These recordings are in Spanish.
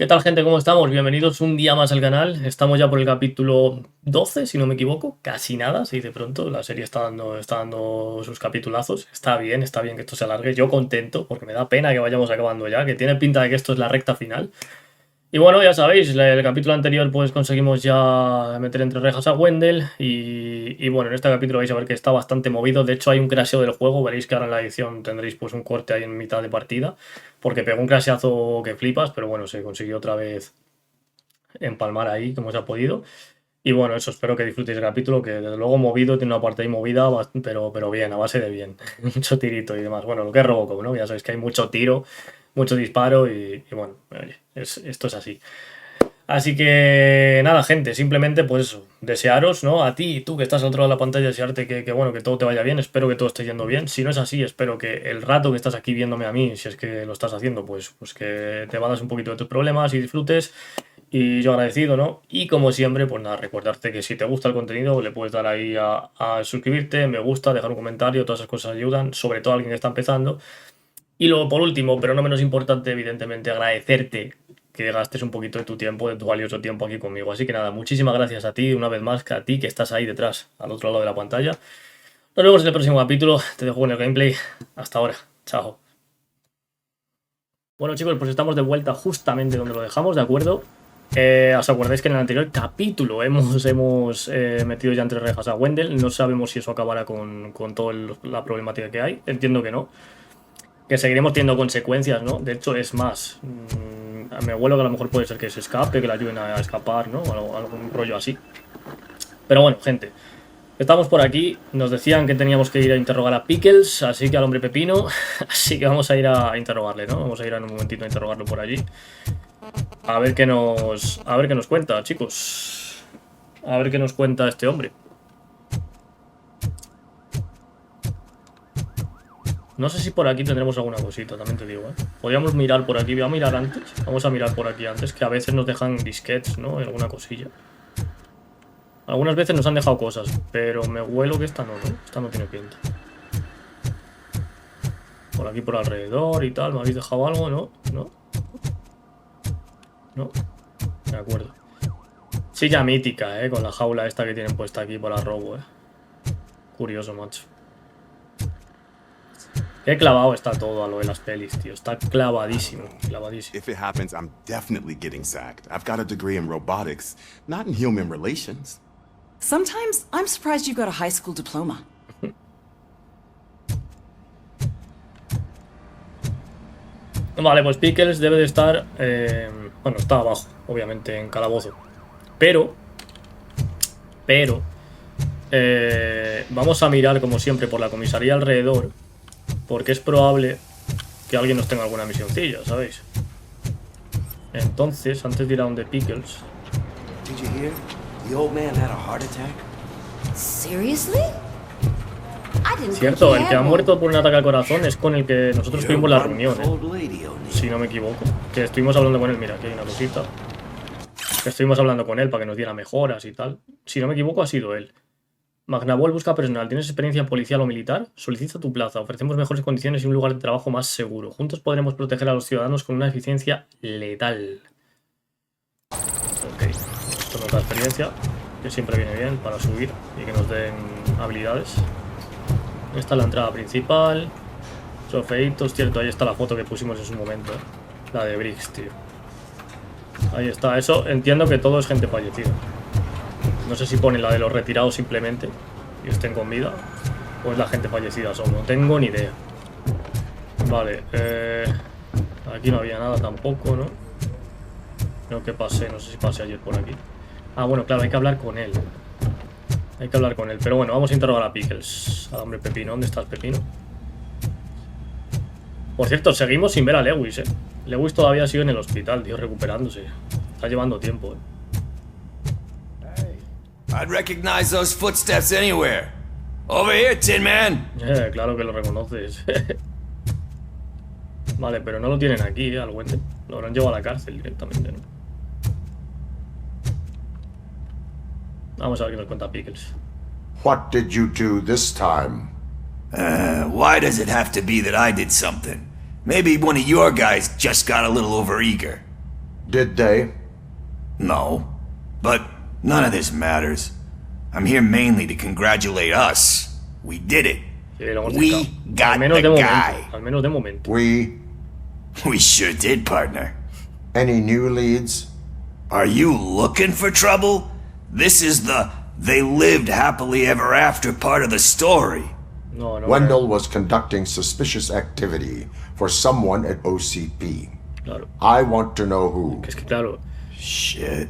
¿Qué tal, gente? ¿Cómo estamos? Bienvenidos un día más al canal. Estamos ya por el capítulo 12, si no me equivoco. Casi nada, se dice pronto. La serie está dando sus capitulazos. Está bien que esto se alargue. Yo contento, porque me da pena que vayamos acabando ya, que tiene pinta de que esto es la recta final. Y bueno, ya sabéis, el capítulo anterior pues conseguimos ya meter entre rejas a Wendell y bueno, en este capítulo vais a ver que está bastante movido. De hecho hay un crasheo del juego, veréis que ahora en la edición tendréis pues un corte ahí en mitad de partida, porque pegó un crasheazo que flipas, pero bueno, se consiguió otra vez empalmar ahí como se ha podido. Y bueno, eso, espero que disfrutéis el capítulo, que desde luego movido, tiene una parte ahí movida, pero bien, a base de bien. Mucho tirito y demás. Bueno, lo que es Robocop, ¿no? Ya sabéis que hay mucho tiro, mucho disparo y bueno, oye, esto es así. Así que nada, gente, simplemente pues eso, desearos, ¿no? A ti y tú que estás al otro lado de la pantalla, desearte que bueno, que todo te vaya bien, espero que todo esté yendo bien. Si no es así, espero que el rato que estás aquí viéndome a mí, si es que lo estás haciendo, pues que te vadas un poquito de tus problemas y disfrutes. Y yo agradecido, ¿no? Y como siempre, pues nada, recordarte que si te gusta el contenido, le puedes dar ahí a suscribirte, me gusta, dejar un comentario, todas esas cosas ayudan, sobre todo a alguien que está empezando. Y luego, por último, pero no menos importante, evidentemente, agradecerte que gastes un poquito de tu tiempo, de tu valioso tiempo aquí conmigo. Así que nada, muchísimas gracias a ti, una vez más, que a ti que estás ahí detrás, al otro lado de la pantalla. Nos vemos en el próximo capítulo, te dejo en el gameplay. Hasta ahora, chao. Bueno, chicos, pues estamos de vuelta justamente donde lo dejamos, ¿de acuerdo? ¿Os acordáis que en el anterior capítulo hemos metido ya entre rejas a Wendell? No sabemos si eso acabará con toda la problemática que hay. Entiendo que no. Que seguiremos teniendo consecuencias, ¿no? De hecho, es más. Me huelo que a lo mejor puede ser que se escape, que le ayuden a escapar, ¿no? Algún rollo así. Pero bueno, gente. Estamos por aquí. Nos decían que teníamos que ir a interrogar a Pickles, así que al hombre pepino. Así que vamos a ir a interrogarle, ¿no? Vamos a ir en un momentito a interrogarlo por allí. A ver qué nos cuenta, chicos. A ver qué nos cuenta este hombre. No sé si por aquí tendremos alguna cosita, también te digo, ¿eh? Podríamos mirar por aquí. Voy a mirar antes. Vamos a mirar por aquí antes, que a veces nos dejan disquetes, ¿no? Alguna cosilla. Algunas veces nos han dejado cosas, pero me huelo que esta no, ¿no? Esta no tiene pinta. Por aquí por alrededor y tal. ¿Me habéis dejado algo? ¿No? ¿No? ¿No? De acuerdo. Silla mítica, con la jaula esta que tienen puesta aquí para robo, Curioso, macho. Qué clavado está todo a lo de las pelis, tío. Está clavadísimo, clavadísimo. If it happens, I'm definitely getting sacked. I've got a degree in robotics, not in human relations. Sometimes I'm surprised you got a high school diploma. Vale, pues Pickles debe de estar... bueno, está abajo, obviamente, en calabozo. Pero... vamos a mirar, como siempre, por la comisaría alrededor. Porque es probable que alguien nos tenga alguna misioncilla, ¿sabéis? Entonces, antes de ir a donde Pickles... Did you hear? The old man had a heart attack. Seriously? Cierto, el que ha muerto por un ataque al corazón es con el que nosotros tuvimos la reunión, si no me equivoco. Que estuvimos hablando con él, mira, aquí hay una cosita. Que estuvimos hablando con él para que nos diera mejoras y tal. Si no me equivoco, ha sido él. Magnabol busca personal. ¿Tienes experiencia policial o militar? Solicita tu plaza. Ofrecemos mejores condiciones y un lugar de trabajo más seguro. Juntos podremos proteger a los ciudadanos con una eficiencia letal. Ok, esto nos da experiencia, que siempre viene bien para subir y que nos den habilidades. Esta es la entrada principal. Trofeitos, cierto, ahí está la foto que pusimos en su momento, La de Briggs, tío. Ahí está, eso entiendo que todo es gente fallecida. No sé si ponen la de los retirados simplemente y estén con vida, o es la gente fallecida solo, no tengo ni idea. Vale, aquí no había nada tampoco, ¿no? Creo que pasé, no sé si pasé ayer por aquí. Ah, bueno, claro, hay que hablar con él. Hay que hablar con él, pero bueno, vamos a interrogar a Pickles. Al hombre pepino, ¿dónde estás, pepino? Por cierto, seguimos sin ver a Lewis, Lewis todavía sigue en el hospital, tío, recuperándose. Está llevando tiempo, I'd recognize those footsteps anywhere. Over here, Tin Man. Claro que lo reconoces. Vale, pero no lo tienen aquí, al Wendell. Lo habrán llevado a la cárcel directamente, ¿no? Vamos a ver qué nos cuenta Pickles. What did you do this time? Why does it have to be that I did something? Maybe one of your guys just got a little overeager. Did they? No. But none of this matters. I'm here mainly to congratulate us. We did it. Sí, lo hemos We sacado. got Al menos the de momento. guy. Al menos de momento. We sure did, partner. Any new leads? Are you looking for trouble? This is the they lived happily ever after part of the story. No, no. Wendell was conducting suspicious activity for someone at OCP. Claro. I want to know who. Es que claro. Shit.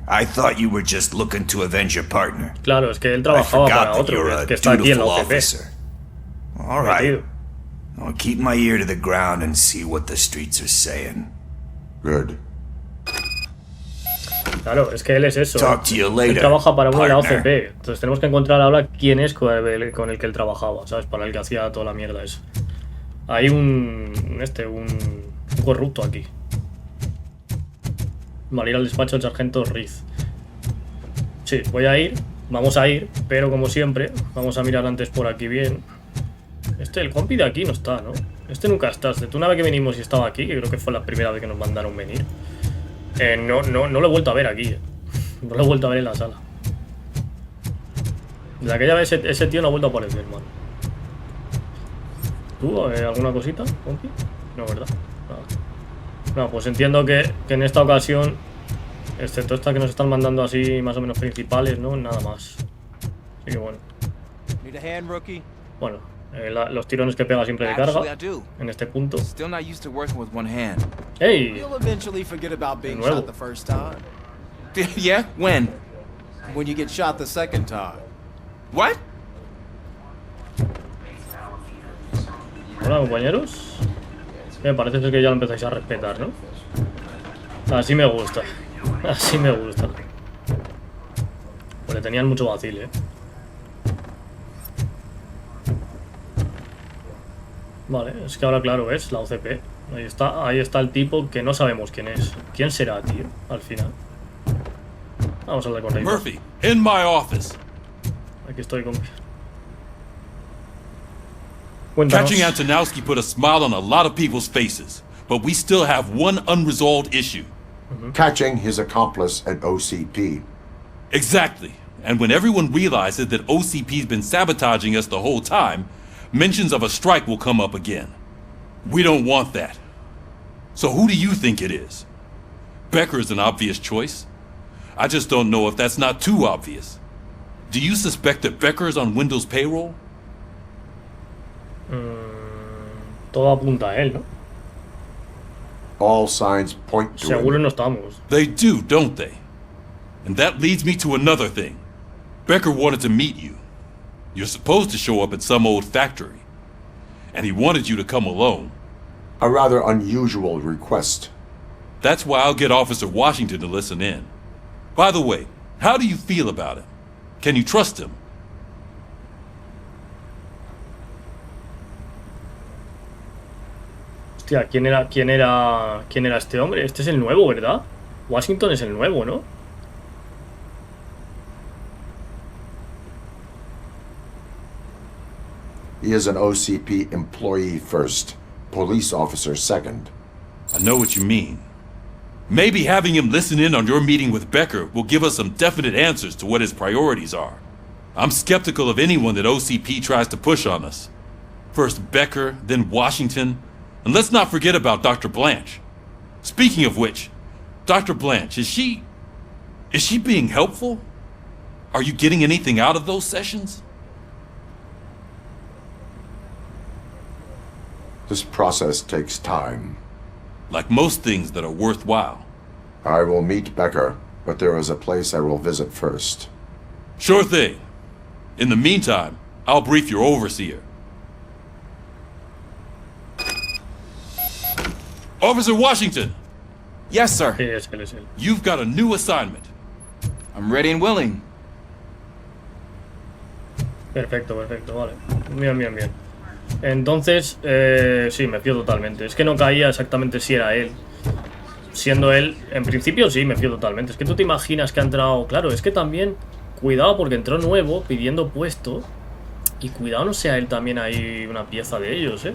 I thought you were just looking to avenge your partner. Claro, es que él I trabajaba forgot para that otro, you're a que está aquí en la dutiful OCP. officer. All right. Metido. I'll keep my ear to the ground and see what the streets are saying. Good. Claro, es que él es eso. Talk to you Él later, trabaja para uno de la partner. OCP. Entonces tenemos que encontrar ahora quién es con el que él trabajaba, ¿sabes? Para el que hacía toda la mierda esa. Hay un corrupto aquí. Vale, ir al despacho del sargento Riz. Sí, voy a ir. Vamos a ir, pero como siempre, vamos a mirar antes por aquí bien. El compi de aquí no está, ¿no? Este nunca está. Desde una vez que vinimos y estaba aquí, que creo que fue la primera vez que nos mandaron venir. No lo he vuelto a ver aquí. No lo he vuelto a ver en la sala. Desde aquella vez ese tío no ha vuelto a aparecer, man. ¿Tú alguna cosita, compi? No, ¿verdad? Nada. No, pues entiendo que en esta ocasión, excepto esta que nos están mandando así más o menos principales, ¿no? Nada más. Así que bueno. Need a hand, rookie? Bueno, los tirones que pega siempre de carga. Actually, I do. En este punto. Still not used to working with one hand. ¡Ey! You'll eventually forget about being nuevo. shot the first time. Yeah? When? When you get shot the second time. What? Hola, compañeros. Me parece ser que ya lo empezáis a respetar, ¿no? Así me gusta. Así me gusta. Pues le tenían mucho vacil, ¿eh? Vale, es que ahora claro es la OCP. Ahí está el tipo que no sabemos quién es. ¿Quién será, tío? Al final. Vamos a hablar con Rey. Murphy, in my office. Aquí estoy, compi. Cuéntanos. Catching Antonowski put a smile on a lot of people's faces, but we still have one unresolved issue. Catching his accomplice at OCP. Exactly. And when everyone realizes that OCP's been sabotaging us the whole time, mentions of a strike will come up again. We don't want that. So who do you think it is? Becker is an obvious choice. I just don't know if that's not too obvious. Do you suspect that Becker is on Windows payroll? Todo apunta a él, ¿no? All signs point to Seguro him. no estamos. They do, don't they? And that leads me to another thing. Becker wanted to meet you. You're supposed to show up at some old factory. And he wanted you to come alone. A rather unusual request. That's why I'll get Officer Washington to listen in. By the way, how do you feel about him? Can you trust him? Hostia, ¿quién era este hombre? Este es el nuevo, ¿verdad? Washington es el nuevo, ¿no? He is an OCP employee first, police officer second. I know what you mean. Maybe having him listen in on your meeting with Becker will give us some definite answers to what his priorities are. I'm skeptical of anyone that OCP tries to push on us. First Becker, then Washington, and let's not forget about Dr. Blanche. Speaking of which, Dr. Blanche, is she being helpful? Are you getting anything out of those sessions? This process takes time. Like most things that are worthwhile. I will meet Becker, but there is a place I will visit first. Sure thing. In the meantime, I'll brief your overseer. Officer Washington, Yes, sir. Sí, es él. you've got a new assignment. I'm ready and willing. Perfecto, vale. Bien. Entonces, sí, me fío totalmente. Es que no caía exactamente si era él. Siendo él, en principio sí, me fío totalmente. Es que tú te imaginas que ha entrado... Claro, es que también... Cuidado porque entró nuevo, pidiendo puesto. Y cuidado no sea él también ahí una pieza de ellos,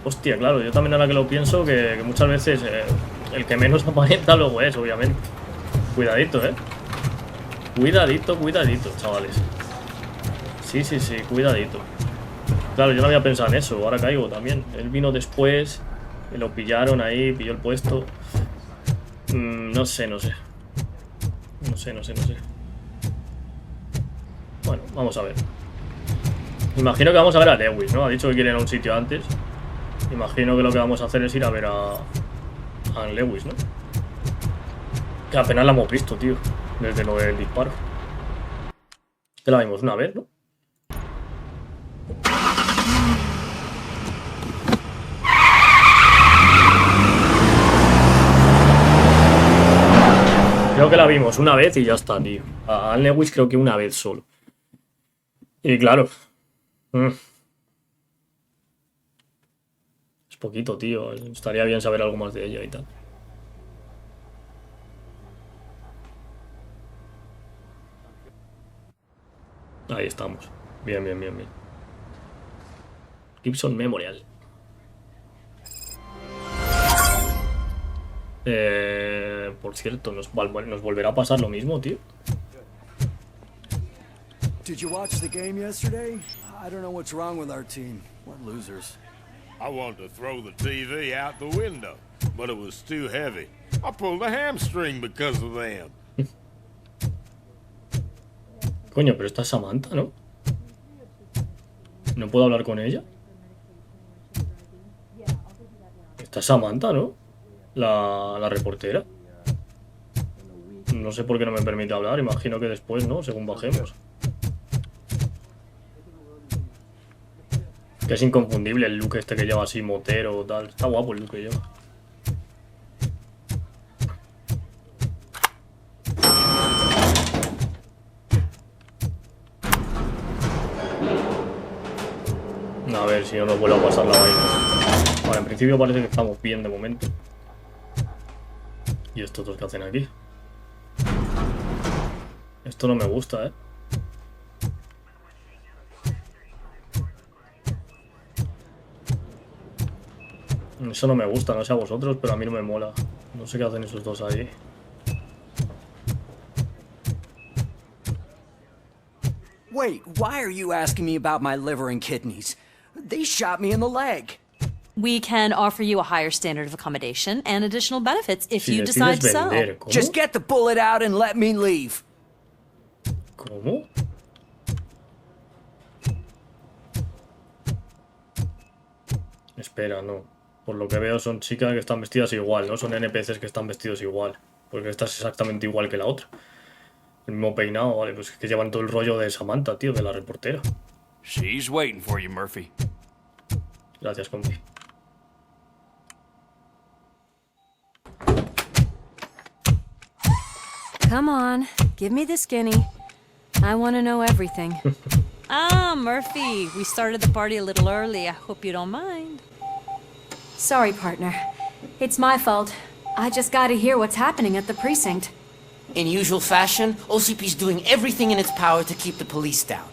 Hostia, claro, yo también ahora que lo pienso, que muchas veces el que menos aparenta luego es, obviamente. Cuidadito, Cuidadito, cuidadito, chavales. Sí, cuidadito. Claro, yo no había pensado en eso, ahora caigo también. Él vino después, lo pillaron ahí, pilló el puesto. No sé. Bueno, vamos a ver. Imagino que vamos a ver a Lewis, ¿no? Ha dicho que quiere ir a un sitio antes. Imagino que lo que vamos a hacer es ir a ver a Lewis, ¿no? Que apenas la hemos visto, tío. Desde lo del disparo. Que la vimos una vez, ¿no? Creo que la vimos una vez y ya está, tío. A Lewis creo que una vez solo. Y claro. Es poquito, tío. Estaría bien saber algo más de ella y tal. Ahí estamos. Bien. Gibson Memorial. Por cierto, nos volverá a pasar lo mismo, tío. Did you watch the game yesterday? I don't know what's wrong with our team. We're losers. I wanted to throw the TV out the window, but it was too heavy. I pulled a hamstring because of them. Coño, pero esta es Samantha, ¿no? ¿No puedo hablar con ella? Esta es Samantha, ¿no? La reportera. No sé por qué no me permite hablar. Imagino que después, ¿no? Según bajemos. Que es inconfundible el look este que lleva así, motero o tal. Está guapo el look que lleva. A ver si no nos vuelve a pasar la vaina. Vale, en principio parece que estamos bien de momento. ¿Y estos dos que hacen aquí? Esto no me gusta, Eso no me gusta, no sé a vosotros, pero a mí no me mola. No sé qué hacen esos dos ahí. Wait, why are you asking me about my liver and kidneys? They shot me in the leg. We can offer you a higher standard of accommodation and additional benefits if Si you decide decides so. vender, ¿cómo? Just get the bullet out and let me leave. ¿Cómo? Espera, no. Por lo que veo son chicas que están vestidas igual, ¿no? Son NPCs que están vestidos igual. Porque esta es exactamente igual que la otra. El mismo peinado, vale, pues es que llevan todo el rollo de Samantha, tío, de la reportera. She's waiting for you, Murphy. Gracias, compi. Come on, give me the skinny. I want to know everything. Murphy, we started the party a little early. I hope you don't mind. Sorry, partner. It's my fault. I just gotta hear what's happening at the precinct. In usual fashion, OCP's doing everything in its power to keep the police down.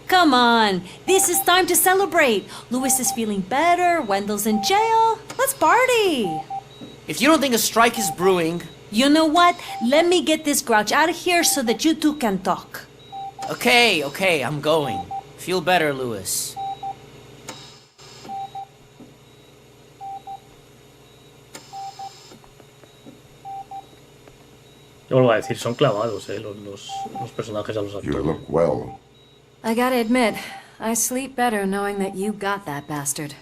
Come on, this is time to celebrate. Louis is feeling better, Wendell's in jail. Let's party. If you don't think a strike is brewing... You know what? Let me get this grouch out of here so that you two can talk. Okay, I'm going. Feel better, Louis. Yo vuelvo a decir, son clavados, los personajes a los You actores. look well. I gotta admit, I sleep better knowing that you got that bastard.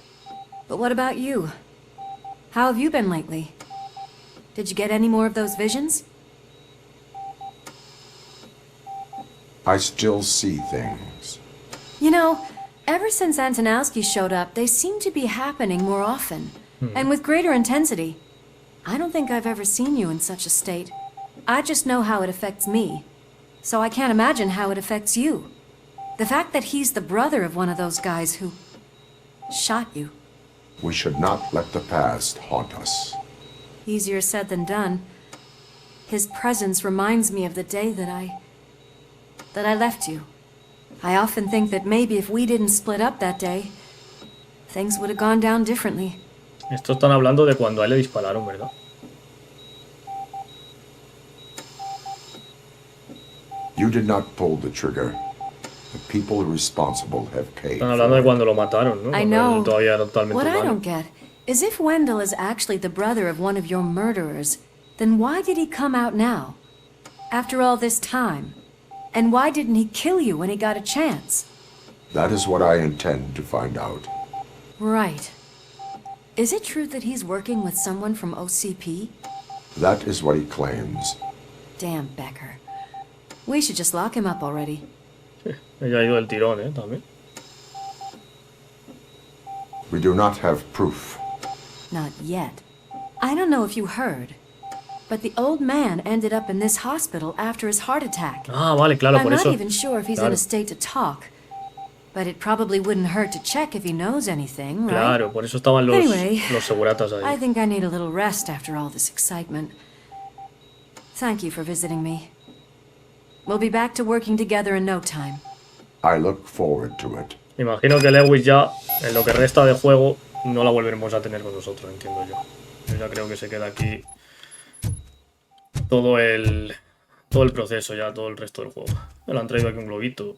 But what about you? How have you been lately? Did you get any more of those visions? I still see things. You know, ever since Antonowski showed up, they seem to be happening more often, and with greater intensity. I don't think I've ever seen you in such a state. I just know how it affects me, so I can't imagine how it affects you. The fact that he's the brother of one of those guys who shot you. We should not let the past haunt us. Easier said than done. His presence reminds me of the day that I left you. I often think that maybe if we didn't split up that day, things would have gone down differently. Esto están hablando de cuando a él le dispararon, ¿verdad? You did not pull the trigger. The people responsible have paid. Están hablando de cuando lo mataron, ¿no? I know. Cuando él todavía era totalmente What I humano. don't get is if Wendell is actually the brother of one of your murderers, then why did he come out now? After all this time? And why didn't he kill you when he got a chance? That is what I intend to find out. Right. Is it true that he's working with someone from OCP? That is what he claims. Damn Becker. We should just lock him up already. Ella ha ido del tirón, también. We do not have proof. Not yet. I don't know if you heard, but the old man ended up in this hospital after his heart attack. Ah, vale, claro, I'm por not eso. even sure if he's in a state to talk, but it probably wouldn't hurt to check if he knows anything, right? Claro, por eso estaban Anyway, los seguratas ahí. I think I need a little rest after all this excitement. Thank you for visiting me. We'll be back to working together in no time. I look forward to it. Me imagino que Lewis ya, en lo que resta de juego, no la volveremos a tener con nosotros, entiendo yo. Yo ya creo que se queda aquí todo el proceso, ya todo el resto del juego. Me lo han traído aquí un globito.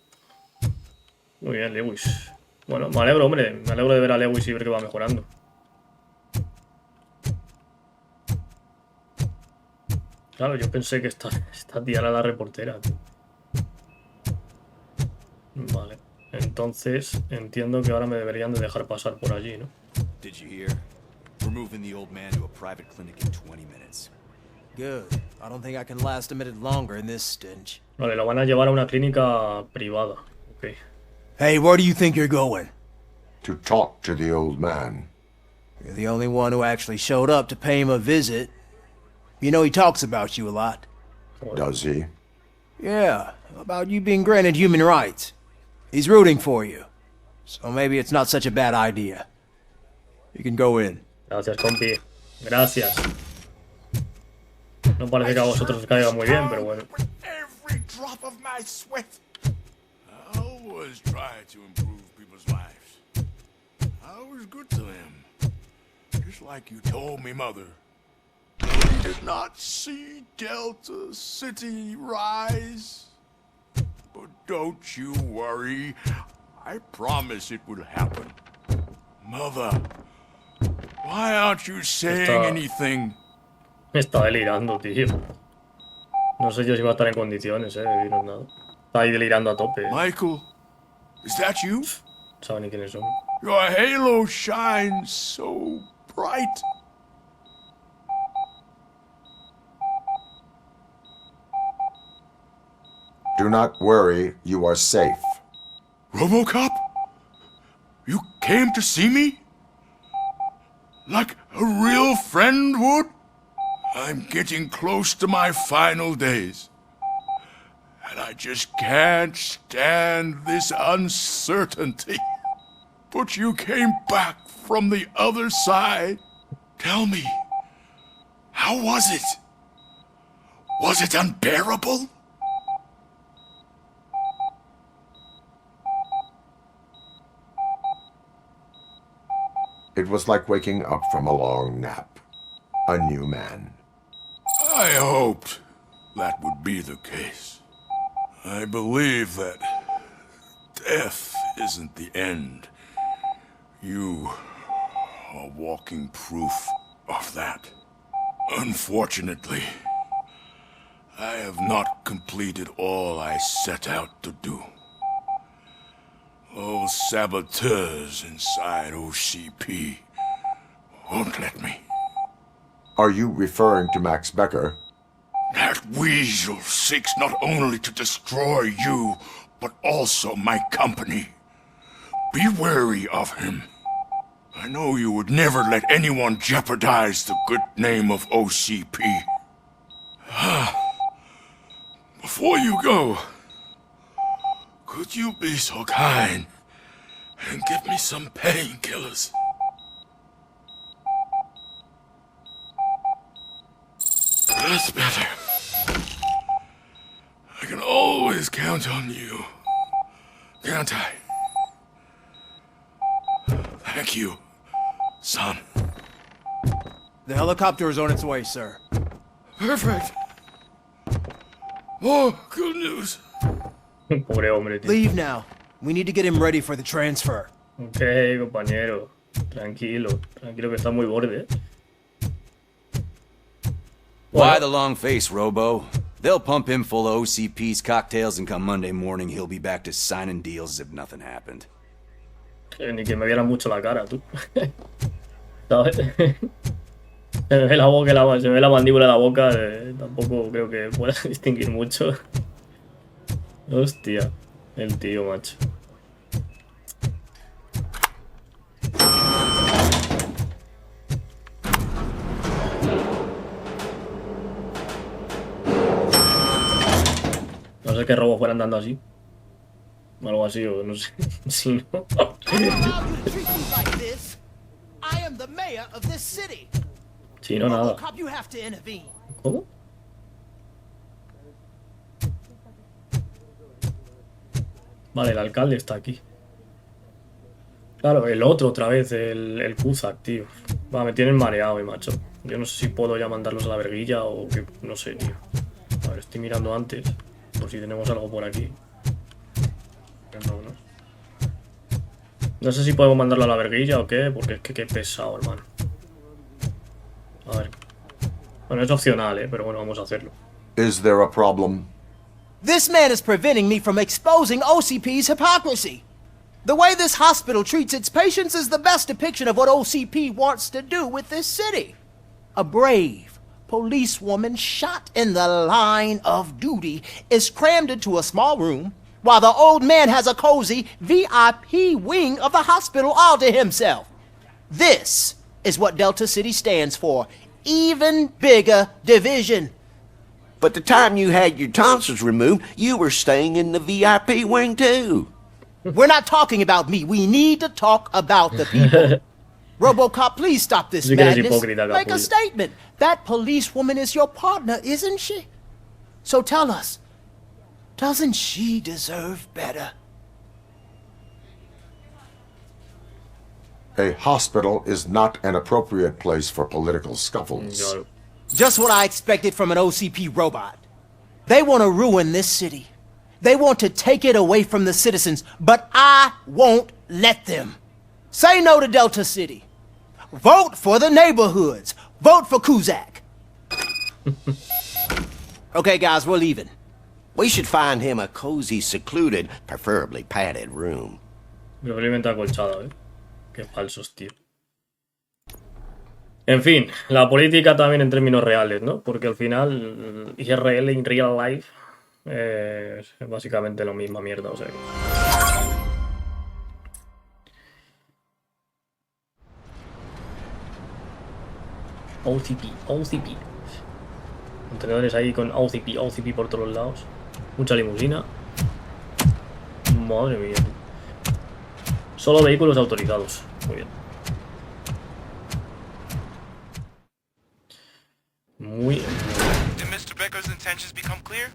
Muy bien, Lewis. Bueno, me alegro, hombre. Me alegro de ver a Lewis y ver que va mejorando. Claro, yo pensé que esta tía era la reportera. Vale. Entonces, entiendo que ahora me deberían de dejar pasar por allí, ¿no? Did you hear? We're moving the old man to a private clinic in 20 minutes. Good. I don't think I can last a minute longer in this stench. Vale, lo van a llevar a una clínica privada. Ok. Hey, where do you think you're going? To talk to the old man. You're the only one who actually showed up to pay him a visit. You know he talks about you a lot. Does he? Yeah, about you being granted human rights. He's rooting for you. So maybe it's not such a bad idea. You can go in. Gracias, compi. Gracias. No parece que a vosotros os caiga muy bien, pero bueno. Every drop of my sweat. I always try to improve people's lives. I was good to them. Just like you told me, Mother. You did not see Delta City rise. But don't you worry. I promise it will happen. Mother, why aren't you saying anything? Me está delirando, tío. No sé yo si va a estar en condiciones, de deciros nada. Está ahí delirando a tope. Michael, is that you? No sabe ni quiénes son. Your halo shines so bright. Do not worry, you are safe. Robocop? You came to see me? Like a real friend would? I'm getting close to my final days. And I just can't stand this uncertainty. But you came back from the other side. Tell me, how was it? Was it unbearable? It was like waking up from a long nap. A new man. I hoped that would be the case. I believe that death isn't the end. You are walking proof of that. Unfortunately, I have not completed all I set out to do. Those saboteurs inside OCP won't let me. Are you referring to Max Becker? That weasel seeks not only to destroy you, but also my company. Be wary of him. I know you would never let anyone jeopardize the good name of OCP. Before you go, could you be so kind and give me some painkillers? That's better. I can always count on you, can't I? Thank you, son. The helicopter is on its way, sir. Perfect. Oh, good news. Pobre hombre, tío. Leave now. We need to get him ready for the transfer. Ok, compañero. Tranquilo. Tranquilo que está muy borde, ¿eh? Why the long face, Robo? They'll pump him full of OCP's cocktails and come Monday morning he'll be back to signing deals as if nothing happened. Ni que me viera mucho la cara, tú. ¿Sabes? Se me ve la boca, se me ve la mandíbula de la boca. Tampoco creo que pueda distinguir mucho. Hostia, el tío, macho. No sé qué robos fueran andando así. Algo así, o no sé. Si no. Si no, nada. ¿Cómo? Vale, el alcalde está aquí. Claro, el otro otra vez, el Cusack, tío. Va, me tienen mareado, macho. Yo no sé si puedo ya mandarlos a la verguilla o que... No sé, tío. A ver, estoy mirando antes. Por si tenemos algo por aquí. No sé si podemos mandarlo a la verguilla o qué, porque es que qué pesado, hermano. A ver. Bueno, es opcional, pero bueno, vamos a hacerlo. Is there a problem? This man is preventing me from exposing OCP's hypocrisy. The way this hospital treats its patients is the best depiction of what OCP wants to do with this city. A brave policewoman shot in the line of duty is crammed into a small room while the old man has a cozy VIP wing of the hospital all to himself. This is what Delta City stands for. Even bigger division. But the time you had your tonsils removed, you were staying in the VIP wing too. We're not talking about me. We need to talk about the people. Robocop, please stop this madness. Make a statement. That policewoman is your partner, isn't she? So tell us, doesn't she deserve better? A hospital is not an appropriate place for political scuffles. Just what I expected from an OCP robot. They want to ruin this city. They want to take it away from the citizens, but I won't let them. Say no to Delta City. Vote for the neighborhoods. Vote for Cusack. Okay, guys, we're leaving. We should find him a cozy, secluded, preferably padded room. Probablemente acolchada, ¿eh? Qué falsos, tío. En fin, la política también en términos reales, ¿no? Porque al final, IRL, in real life, es básicamente la misma mierda, o sea que... OCP. Contenedores ahí con OCP por todos lados. Mucha limusina. Madre mía. Solo vehículos autorizados. Muy bien. Muy bien. Did Mr. Becker's intentions become clear?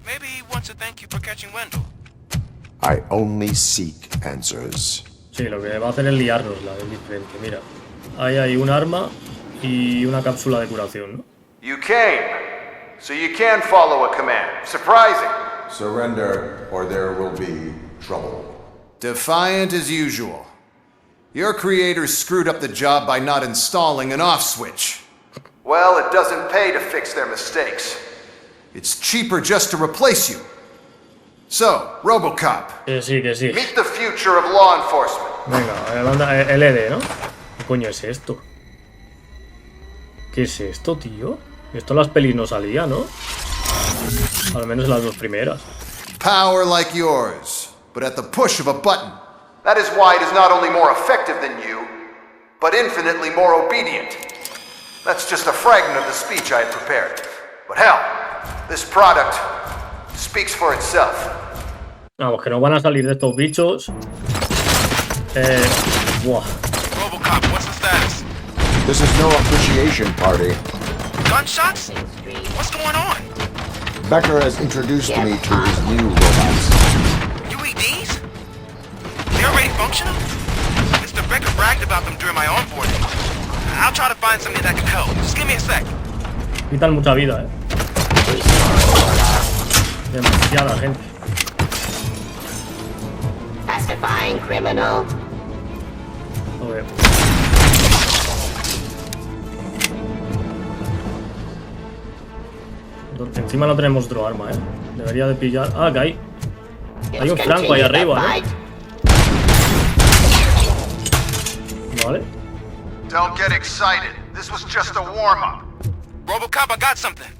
Maybe he wants to thank you for catching Wendell. I only seek answers. Sí, lo que va a hacer es liárnosla, es diferente. Mira, ahí hay un arma y una cápsula de curación, ¿no? You came, so you can follow a command. Surprising. Surrender, or there will be trouble. Defiant as usual. Your creators screwed up the job by not installing an off switch. Well, it doesn't pay to fix their mistakes. It's cheaper just to replace you. So, Robocop. Que sí. Meet the future of law enforcement. Venga, el ED, ¿no? ¿Qué coño es esto? ¿Qué es esto, tío? Esto en las pelis no salía, ¿no? Al menos en las dos primeras. Power like yours, but at the push of a button. That is why it is not only more effective than you, but infinitely more obedient. That's just a fragment of the speech I had prepared. But hell, this product speaks for itself. Vamos, que no van a salir de estos bichos. Buah. Robocop, what's the status? This is no appreciation party. Gunshots? What's going on? Becker has introduced me to his new robots. UEDs? They're already functional? Mr. Becker bragged about them during my onboarding. I'll try to find something that can help. Just give me a sec. Quitan mucha vida, Demasiada gente. fine criminal. Joder. Encima no tenemos otro arma, Debería de pillar... Ah, que hay un franco ahí arriba, ¿no? Vale. Don't get excited. This was just a warm-up. Robocop, I got something.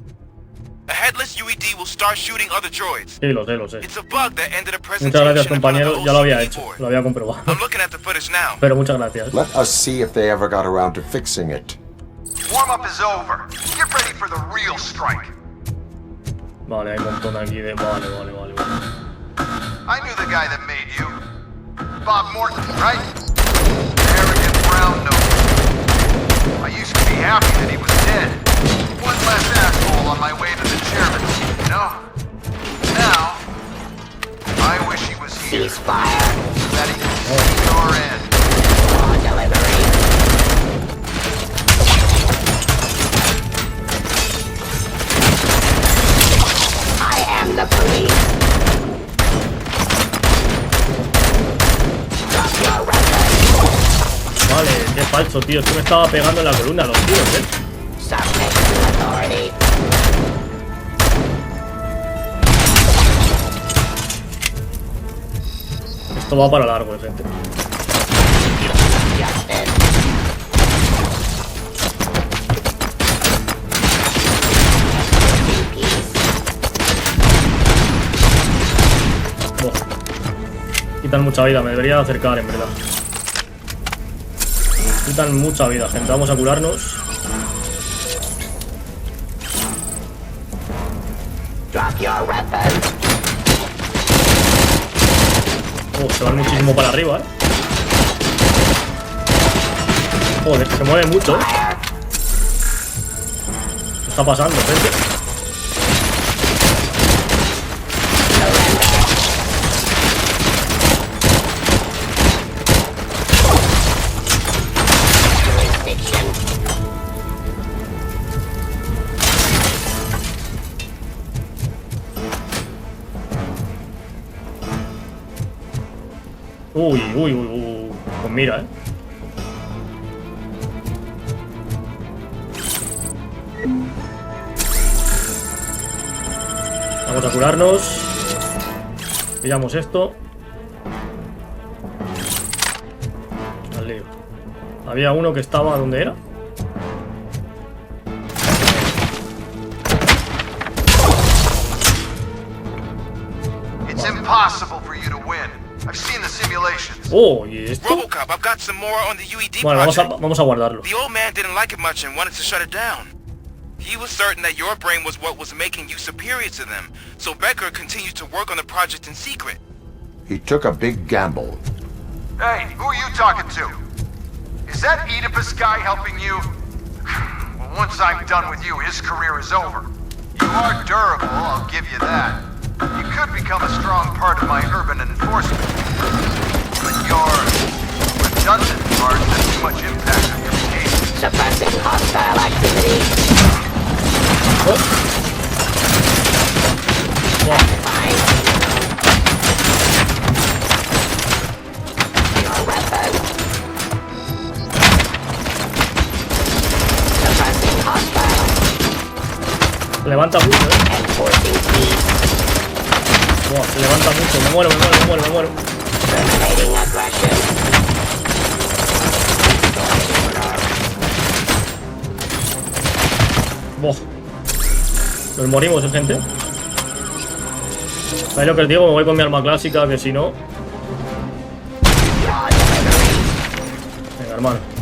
A headless UED will start shooting other droids. Sí, lo sé. It's a bug that ended a Muchas presentation gracias, compañero. Ya lo había OCP hecho. board. Lo había comprobado. I'm looking at the footage now. Pero muchas gracias. Let us see if they ever got around to fixing it. Warm-up is over. Get ready for the real strike. Vale, hay un montón aquí de... Vale. I knew the guy that made you. Bob Morton, right? Arrogant brown nose. I used to be happy that he was dead. One less asshole on my way to the chairman seat, you know? Now, I wish he was here. Ceasefire. So that he can see your end. Raw delivery. I am the police. Drop your weapon. Vale, qué falso, tío. Es que me estaba pegando en la columna los tíos, Subject to authority. Esto va para largo, gente. Quitan mucha vida, me debería acercar, en verdad. Quitan mucha vida, gente. Vamos a curarnos. Drop your weapon. Se van muchísimo para arriba, Joder, se mueve mucho, ¿Qué está pasando, gente? Uy. Pues mira, Vamos a curarnos. Pillamos esto. Al lío. Había uno que estaba... ¿Dónde era? It's impossible for you to win. I've seen the simulations. Oh, ¿y esto? Robocop, I've got some more on the UED Bueno, project. vamos a guardarlo. The old man didn't like it much and wanted to shut it down. He was certain that your brain was what was making you superior to them, so Becker continued to work on the project in secret. He took a big gamble. Hey, who are you talking to? Is that Oedipus guy helping you? Well, once I'm done with you, his career is over. You are durable, I'll give you that. You could become a strong part of my urban enforcement. But your redundant part has too much impact on your behavior. Suppressing hostile activity. Your weapon. Suppressing hostile. Levanta mucho, Enforcing peace. Se levanta mucho. Me muero. Terminating aggression. Nos morimos, gente. ¿Sabéis lo que os digo? Me voy con mi arma clásica, que si no... Venga, hermano.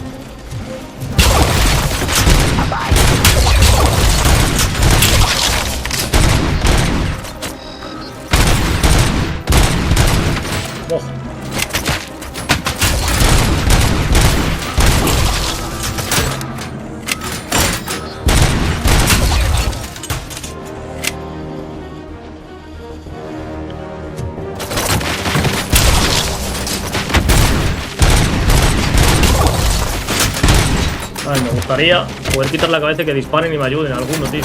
Ay, me gustaría poder quitar la cabeza y que disparen y me ayuden algunos, tío.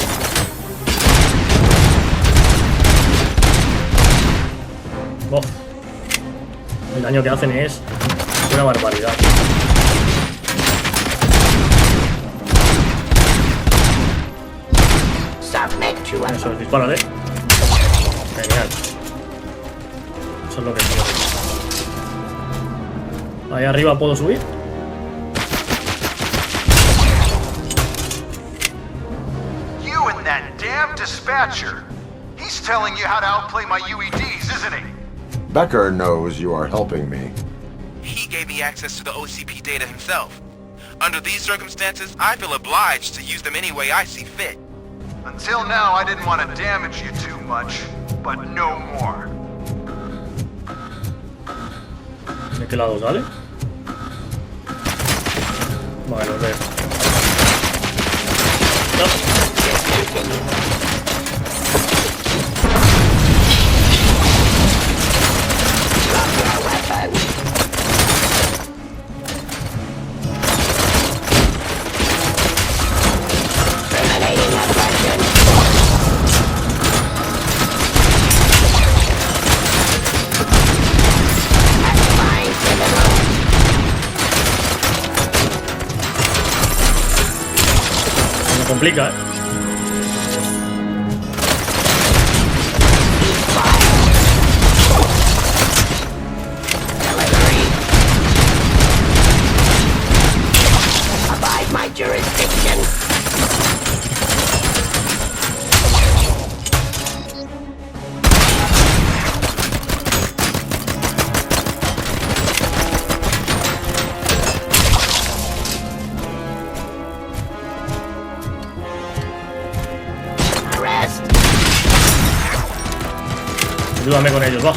El daño que hacen es una barbaridad. Eso es, dispárale. Genial. Eso es lo que quiero. Ahí arriba puedo subir. You and that damn dispatcher. He's telling you how to outplay my UEDs, isn't he? Becker knows you are helping me. He gave me access to the OCP data himself. Under these circumstances, I feel obliged to use them any way I see fit. Until now, I didn't want to damage you too much, but no more. ¿De qué lado sale? Vale, lo veo. No. Complica, Abide my jurisdiction. Ayúdame con ellos, va.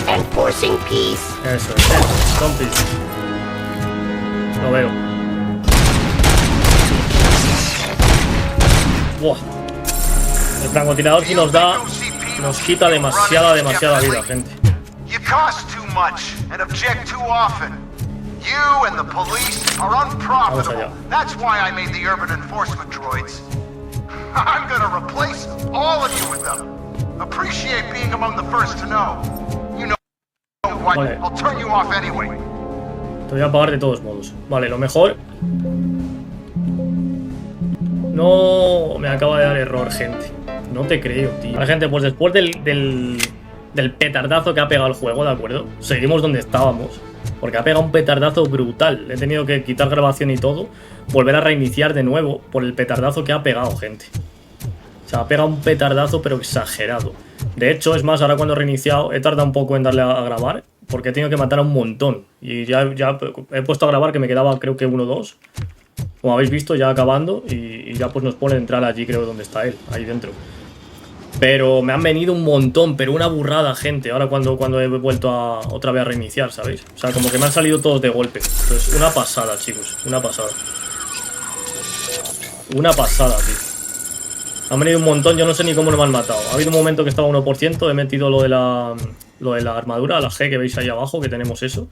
Enforcing peace. Eso es, con peace. Lo veo. Buah. El francotirador sí nos da. Nos quita demasiada vida, gente. You cost too much and object too often. You and the police are unprofitable. That's why I made the urban enforcement droids. I'm gonna replace all of you with them. Appreciate being among the first to know. You know what? Vale. I'll turn you off anyway. Te voy a apagar de todos modos. Vale, lo mejor. No, me acaba de dar error, gente. No te creo, tío. Vale, gente, pues después del petardazo que ha pegado el juego, ¿de acuerdo? Seguimos donde estábamos. Porque ha pegado un petardazo brutal. He tenido que quitar grabación y todo. Volver a reiniciar de nuevo por el petardazo que ha pegado, gente. O sea, ha pegado un petardazo, pero exagerado. De hecho, es más, ahora cuando he reiniciado, he tardado un poco en darle a grabar, porque he tenido que matar a un montón. Y ya he puesto a grabar, que me quedaba creo que 1 o 2. Como habéis visto, ya acabando. Y ya pues nos pone entrar allí, creo, donde está él, ahí dentro. Pero me han venido un montón, pero una burrada, gente. Ahora cuando he vuelto otra vez a reiniciar, ¿sabéis? O sea, como que me han salido todos de golpe. Entonces, una pasada, chicos, una pasada. Una pasada, tío. Han venido un montón, yo no sé ni cómo no me han matado. Ha habido un momento que estaba 1%, he metido lo de la armadura, la G que veis ahí abajo, que tenemos eso,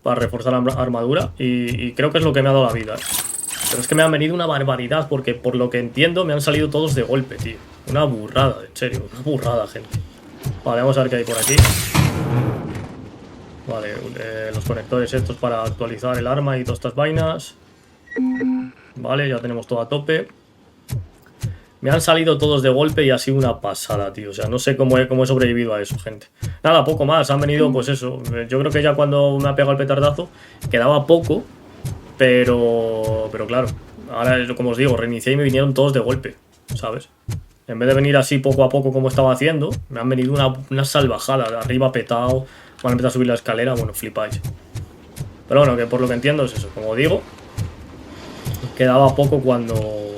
para reforzar la armadura, y creo que es lo que me ha dado la vida, ¿eh? Pero es que me han venido una barbaridad, porque por lo que entiendo me han salido todos de golpe, tío. Una burrada, en serio, una burrada, gente. Vale, vamos a ver qué hay por aquí. Vale, los conectores estos para actualizar el arma y todas estas vainas. Vale, ya tenemos todo a tope. Me han salido todos de golpe y ha sido una pasada, tío. O sea, no sé cómo he sobrevivido a eso, gente. Nada, poco más. Han venido, pues eso. Yo creo que ya cuando me ha pegado el petardazo quedaba poco. Pero claro. Ahora, como os digo, reinicié y me vinieron todos de golpe, ¿sabes? En vez de venir así poco a poco como estaba haciendo, me han venido una salvajada. De arriba petado. Me han empezado a subir la escalera. Bueno, flipáis. Pero bueno, que por lo que entiendo es eso. Como digo, quedaba poco cuando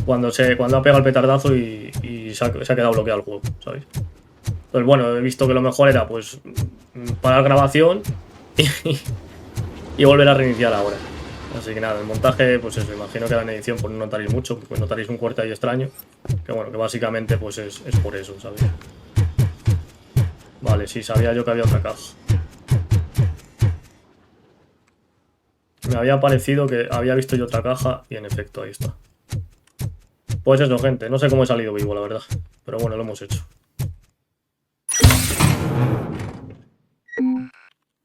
ha pegado el petardazo y se ha quedado bloqueado el juego, ¿sabéis? Pues bueno, he visto que lo mejor era pues parar grabación y volver a reiniciar ahora. Así que nada, el montaje, pues eso, imagino que en edición pues no notaréis mucho, pues notaréis un corte ahí extraño, que bueno, que básicamente pues es por eso, ¿sabéis? Vale, sí, sabía yo que había otra caja. Me había parecido que había visto yo otra caja y en efecto ahí está. Pues eso, gente, no sé cómo he salido vivo, la verdad. Pero bueno, lo hemos hecho.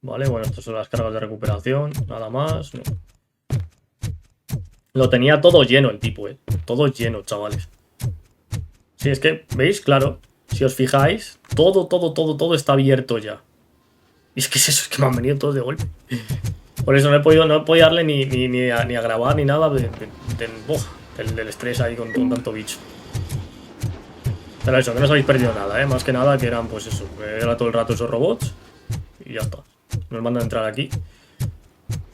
Vale, bueno, estas son las cargas de recuperación. Nada más, no. Lo tenía todo lleno el tipo, todo lleno, chavales. Sí, es que, ¿veis? Claro, si os fijáis, todo está abierto ya. Y es que es eso, es que me han venido todos de golpe. Por eso no he podido darle ni a grabar ni nada del estrés ahí con tanto bicho. Pero eso, que no os habéis perdido nada, más que nada que eran, pues eso, que era todo el rato esos robots. Y ya está. Nos mandan a entrar aquí.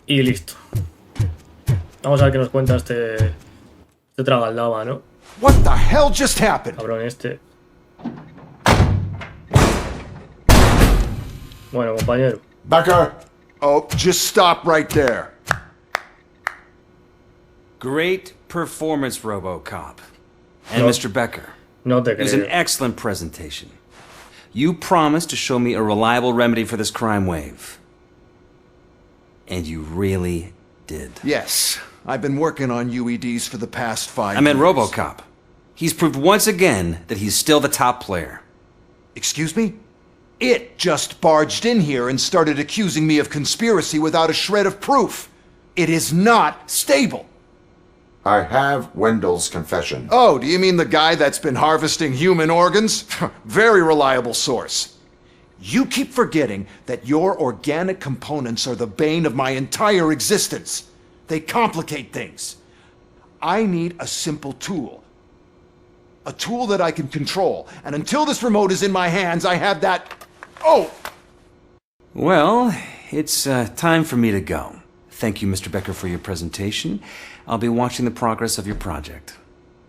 Y listo. Vamos a ver qué nos cuenta este tragaldaba, ¿no? What the hell just happened? Cabrón este. Bueno, compañero. Becker! Oh, just stop right there. Great performance, Robocop. And No. Mr. Becker. No te It was an creo. excellent presentation. You promised to show me a reliable remedy for this crime wave. And you really did. Yes, I've been working on UEDs for the past 5 years. I meant Robocop. He's proved once again that he's still the top player. Excuse me? It just barged in here and started accusing me of conspiracy without a shred of proof. It is not stable. I have Wendell's confession. Oh, do you mean the guy that's been harvesting human organs? Very reliable source. You keep forgetting that your organic components are the bane of my entire existence. They complicate things. I need a simple tool. A tool that I can control. And until this remote is in my hands, I have that... Oh! Well, it's time for me to go. Thank you, Mr. Becker, for your presentation. I'll be watching the progress of your project.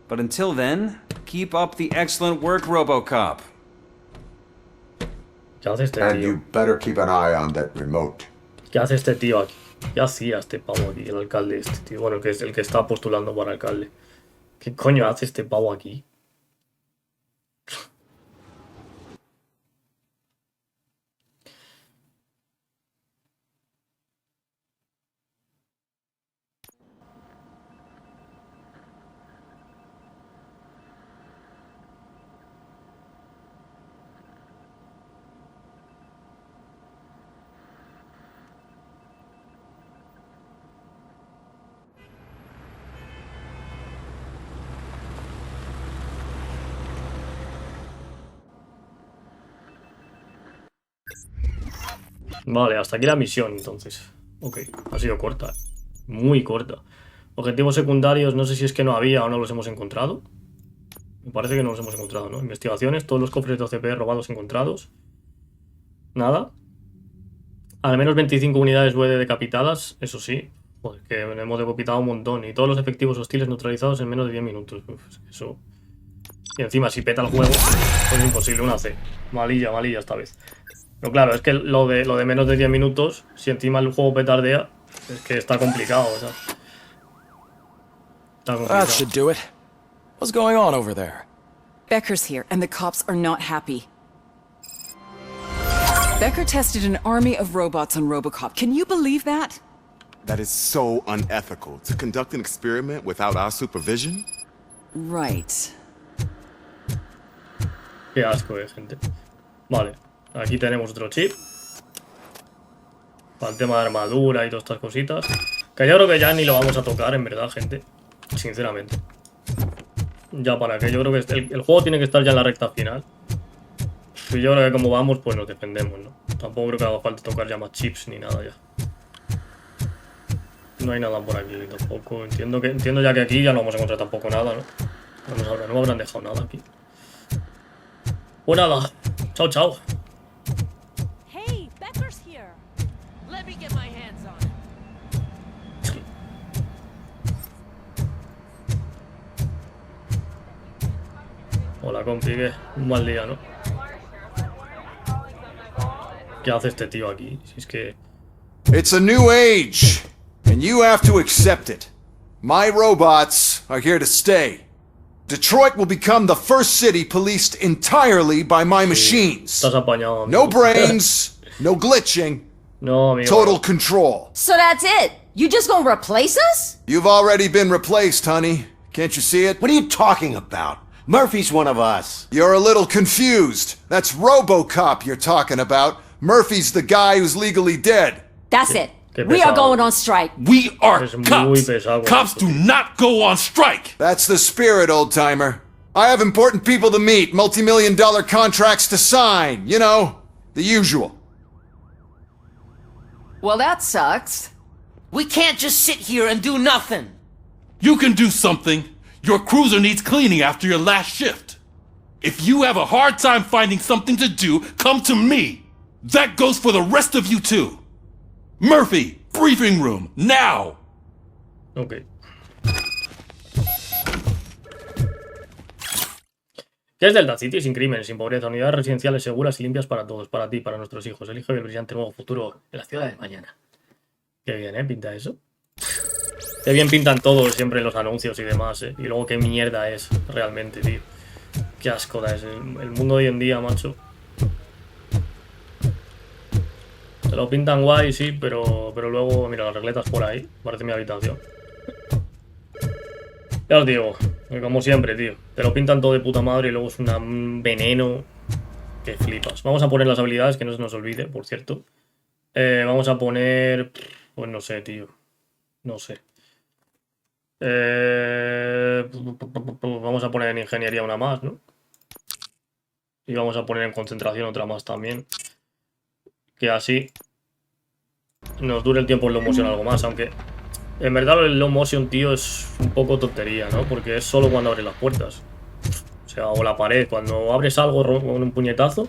But until then, keep up the excellent work, Robocop. ¿Qué hace este And tío? you better keep an eye on that remote. ¿Qué hace este tío aquí? ¿Qué hacía este pavo aquí? El alcalde este, tío. Bueno, que es el que está postulando para alcalde. ¿Qué coño hace este pavo aquí? Vale, hasta aquí la misión, entonces. Ok, ha sido corta. Muy corta. Objetivos secundarios, no sé si es que no había o no los hemos encontrado. Me parece que no los hemos encontrado, ¿no? Investigaciones, todos los cofres de OCP robados encontrados. Nada. Al menos 25 unidades UED decapitadas, eso sí. Joder, que hemos decapitado un montón. Y todos los efectivos hostiles neutralizados en menos de 10 minutos. Uf, eso... Y encima, si peta el juego, pues es imposible, una C. Malilla esta vez. Pero claro, es que lo de menos de 10 minutos, si encima el juego petardea, es que está complicado, o sea. Está complicado. That should do it. What's going on over there? Becker's here, and the cops are not happy. Becker tested an army of robots on Robocop. Can you believe that? That is so unethical. To conduct an experiment without our supervision? Right. Qué asco, gente. Vale, aquí tenemos otro chip. Para el tema de armadura y todas estas cositas. Que yo creo que ya ni lo vamos a tocar, en verdad, gente. Sinceramente. Ya para qué, yo creo que el juego tiene que estar ya en la recta final. Y yo creo que como vamos, pues nos defendemos, ¿no? Tampoco creo que haga falta tocar ya más chips ni nada ya. No hay nada por aquí tampoco. Entiendo ya que aquí ya no vamos a encontrar tampoco nada, ¿no? No me habrán dejado nada aquí. Pues nada. Chao, chao. Hey, Becker's here. Let me get my hands on him. Hola, compi, que un mal día, ¿no? ¿Qué hace este tío aquí? Si es que... It's a new age, and you have to accept it. My robots are here to stay. Detroit will become the first city policed entirely by my machines. Estás apañado, amigo. No brains, no glitching. No, amigo. Total control. So that's it? You just gonna replace us? You've already been replaced, honey. Can't you see it? What are you talking about? Murphy's one of us. You're a little confused. That's Robocop you're talking about. Murphy's the guy who's legally dead. That's it. We are going on strike. We are cops. Cops do not go on strike. That's the spirit, old-timer. I have important people to meet, multi-million-dollar contracts to sign, you know, the usual. Well, that sucks. We can't just sit here and do nothing. You can do something. Your cruiser needs cleaning after your last shift. If you have a hard time finding something to do, come to me. That goes for the rest of you too. Murphy, briefing room, now. Ok. ¿Qué es Delta City? Sin crimen, sin pobreza, unidades residenciales seguras y limpias para todos, para ti, para nuestros hijos. Elige el brillante nuevo futuro en la ciudad de mañana. Qué bien, ¿eh? Pinta eso. Qué bien pintan todos siempre los anuncios y demás, ¿eh? Y luego qué mierda es realmente, tío. Qué asco da es el mundo de hoy en día, macho. Te lo pintan guay, sí, pero luego, mira, las regletas por ahí. Parece mi habitación. Ya os digo, como siempre, tío. Te lo pintan todo de puta madre y luego es un veneno que flipas. Vamos a poner las habilidades, que no se nos olvide, por cierto. Vamos a poner... Pues no sé, tío. No sé. Vamos a poner en ingeniería una más, ¿no? Y vamos a poner en concentración otra más también. Que así nos dure el tiempo en low motion algo más, aunque en verdad el low motion, tío, es un poco tontería, ¿no? Porque es solo cuando abres las puertas. O sea, o la pared. Cuando abres algo con un puñetazo,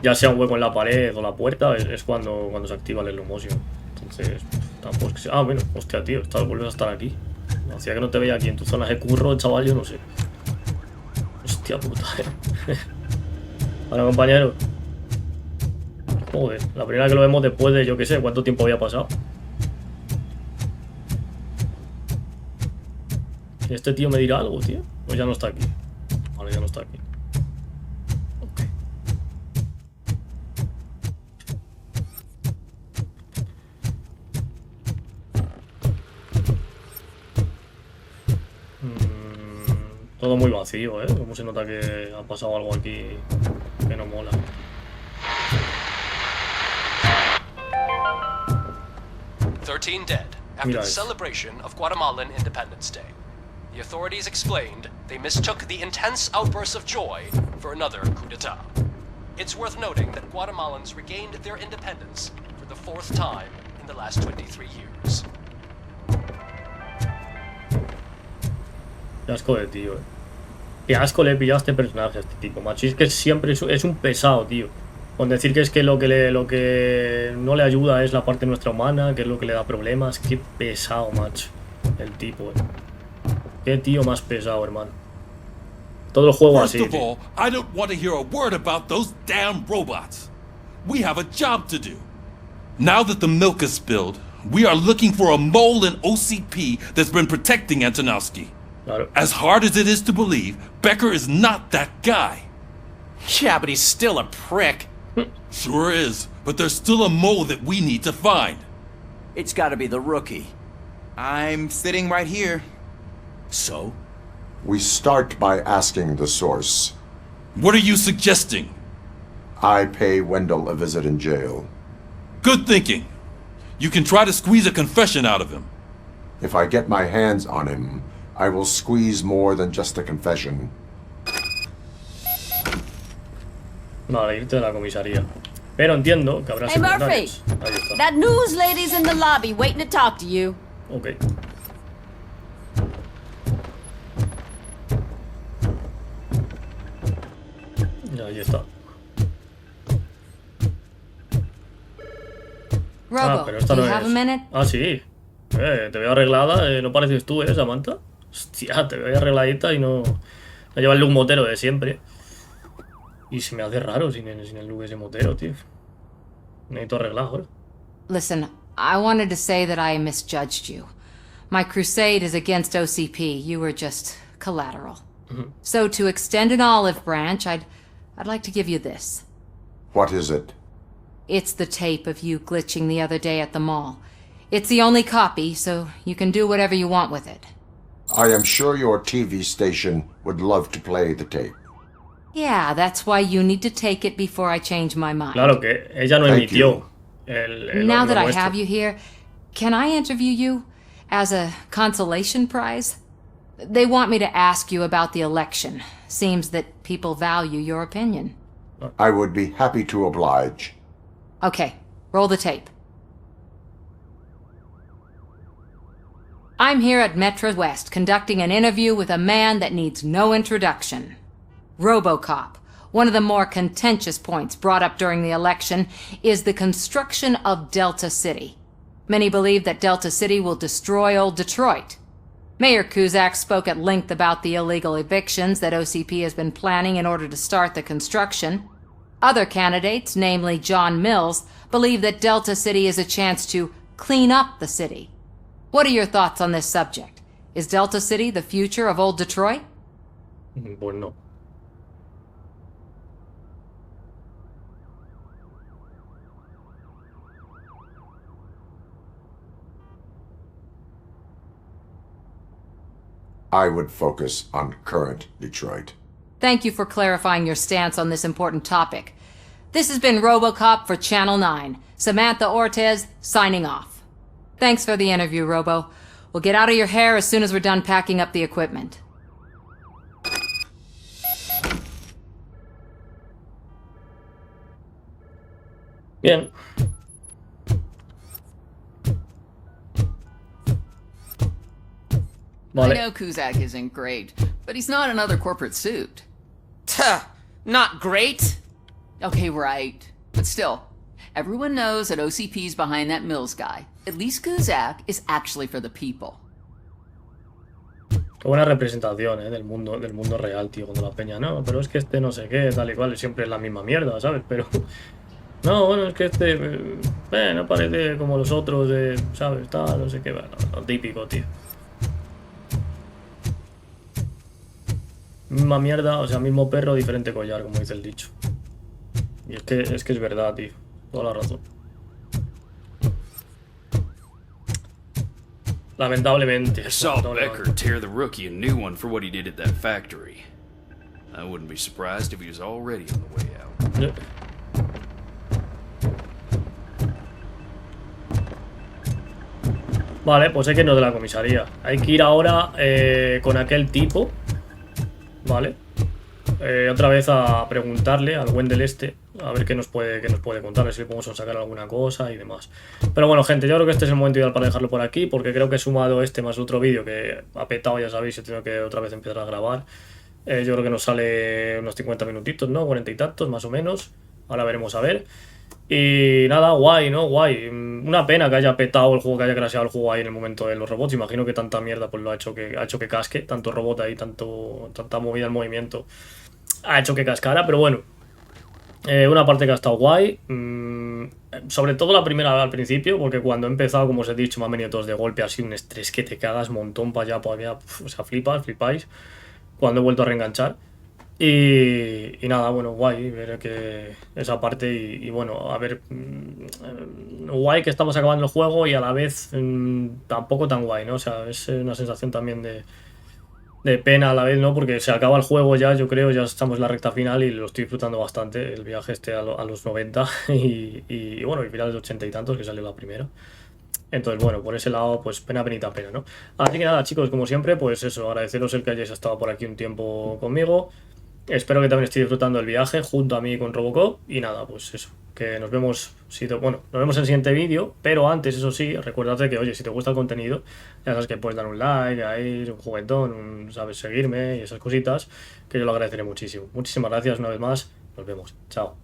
ya sea un hueco en la pared o la puerta, es cuando se activa el slow motion. Entonces, tampoco es que sea... Ah, bueno, hostia, tío, vuelves a estar aquí. Hacía que no te veía aquí en tu zona de curro, chaval, yo no sé. Hostia puta, Ahora, compañero. Joder, la primera que lo vemos después de, yo qué sé, cuánto tiempo había pasado. ¿Este tío me dirá algo, tío? Pues ya no está aquí. Vale, ya no está aquí. Ok. Todo muy vacío, ¿eh? Como se nota que ha pasado algo aquí que no mola. Dead after the celebration of Guatemalan Independence Day. The authorities explained they mistook the intense outbursts of joy for another coup d'etat. It's worth noting that Guatemalans regained their independence for the 4th time in the last 23 years. Qué asco de tío, Qué asco le he pillado a este personaje, a este tipo, macho. Y es que siempre es un pesado, tío. Con decir que es que lo que no le ayuda es la parte nuestra humana, que es lo que le da problemas. Qué pesado, macho. El tipo, Qué tío más pesado, hermano. Todo el juego así. First of all, I don't want to hear a word about those damn robots. We have a job to do. Now that the milk is spilled, we are looking for a mole in OCP that's been protecting Antonowski. Claro. As hard as it is to believe, Becker is not that guy. Yeah, but he's still a prick. Sure is, but there's still a mole that we need to find. It's gotta be the rookie. I'm sitting right here. So? We start by asking the source. What are you suggesting? I pay Wendell a visit in jail. Good thinking. You can try to squeeze a confession out of him. If I get my hands on him, I will squeeze more than just a confession. Vale, irte de la comisaría. Pero entiendo que habrá Hey, Murphy! secundarios. Ahí está. That news lady's in the lobby waiting to talk to you. Ok. Ahí está. Robo, pero esta do no you have a es. minute? Ah, sí. Te veo arreglada. ¿No pareces tú, Samantha? Hostia, te veo arregladita y no lleva el look motero de siempre. Y se me hace raro sin el look ese motero, tío. Necesito arreglar ahora. Listen, I wanted to say that I misjudged you. My crusade is against OCP. You were just collateral. So to extend an olive branch, I'd like to give you this. What is it? It's the tape of you glitching the other day at the mall. It's the only copy, so you can do whatever you want with it. I am sure your TV station would love to play the tape. Yeah, that's why you need to take it before I change my mind. Claro que ella no emitió Now that I have you here, can I interview you as a consolation prize? They want me to ask you about the election. Seems that people value your opinion. I would be happy to oblige. Okay, roll the tape. I'm here at Metro West conducting an interview with a man that needs no introduction. Robocop. One of the more contentious points brought up during the election is the construction of Delta City. Many believe that Delta City will destroy old Detroit. Mayor Cusack spoke at length about the illegal evictions that OCP has been planning in order to start the construction. Other candidates, namely John Mills, believe that Delta City is a chance to clean up the city. What are your thoughts on this subject? Is Delta City the future of old Detroit? Pues no. I would focus on current Detroit. Thank you for clarifying your stance on this important topic. This has been Robocop for Channel 9. Samantha Ortez, signing off. Thanks for the interview, Robo. We'll get out of your hair as soon as we're done packing up the equipment. Bien. I know Cusack isn't great, but he's not another corporate suit. Tuh, not great? Okay, right. But still, everyone knows that OCP's behind that Mills guy. At least Cusack is actually for the people. Qué buena representación, del mundo real, tío, cuando la peña, no, pero es que este no sé qué, tal y cual, siempre es la misma mierda, ¿sabes? Pero, no, bueno, es que este, no parece como los otros, ¿sabes? Tal, no sé qué, bueno, lo típico, tío. Misma mierda, o sea, mismo perro, diferente collar, como dice el dicho. Y es que es verdad, tío, toda la razón. Lamentablemente. I saw Becker tear the rookie a new one for what he did at that factory. I wouldn't be surprised if he was already on the way out. Vale, pues hay que irnos de la comisaría. Hay que ir ahora con aquel tipo. Vale. Otra vez a preguntarle al Wendell este. A ver qué nos puede contar. A ver si le podemos sacar alguna cosa y demás. Pero bueno, gente, yo creo que este es el momento ideal para dejarlo por aquí. Porque creo que he sumado este más otro vídeo que ha petado, ya sabéis. He tenido que otra vez empezar a grabar. Yo creo que nos sale unos 50 minutitos, ¿no? 40 y tantos, más o menos. Ahora veremos a ver. Y nada, guay, ¿no? Guay. Una pena que haya petado el juego, que haya crasheado el juego ahí en el momento de los robots. Imagino que tanta mierda pues lo ha hecho que casque. Tanto robot ahí, tanta movida en movimiento. Ha hecho que cascara, pero bueno. Una parte que ha estado guay. Sobre todo la primera al principio, porque cuando he empezado, como os he dicho, me han venido todos de golpe. Así un estrés que te cagas, montón para allá, para allá. O sea, flipáis. Cuando he vuelto a reenganchar. Y nada, bueno, guay ver que esa parte y bueno, a ver, guay que estamos acabando el juego y a la vez tampoco tan guay, ¿no? O sea, es una sensación también de pena a la vez, ¿no? Porque se acaba el juego ya, yo creo, ya estamos en la recta final y lo estoy disfrutando bastante, el viaje este a los 90 y bueno, y finales de 80 y tantos que salió la primera. Entonces, bueno, por ese lado, pues penita pena, ¿no? Así que nada, chicos, como siempre, pues eso, agradeceros el que hayáis estado por aquí un tiempo conmigo. Espero que también estéis disfrutando el viaje junto a mí con Robocop. Y nada, pues eso, que nos vemos, nos vemos en el siguiente vídeo. Pero antes, eso sí, recuérdate que, oye, si te gusta el contenido, ya sabes que puedes dar un like, ahí, un juguetón, sabes, seguirme y esas cositas, que yo lo agradeceré muchísimo. Muchísimas gracias una vez más, nos vemos, chao.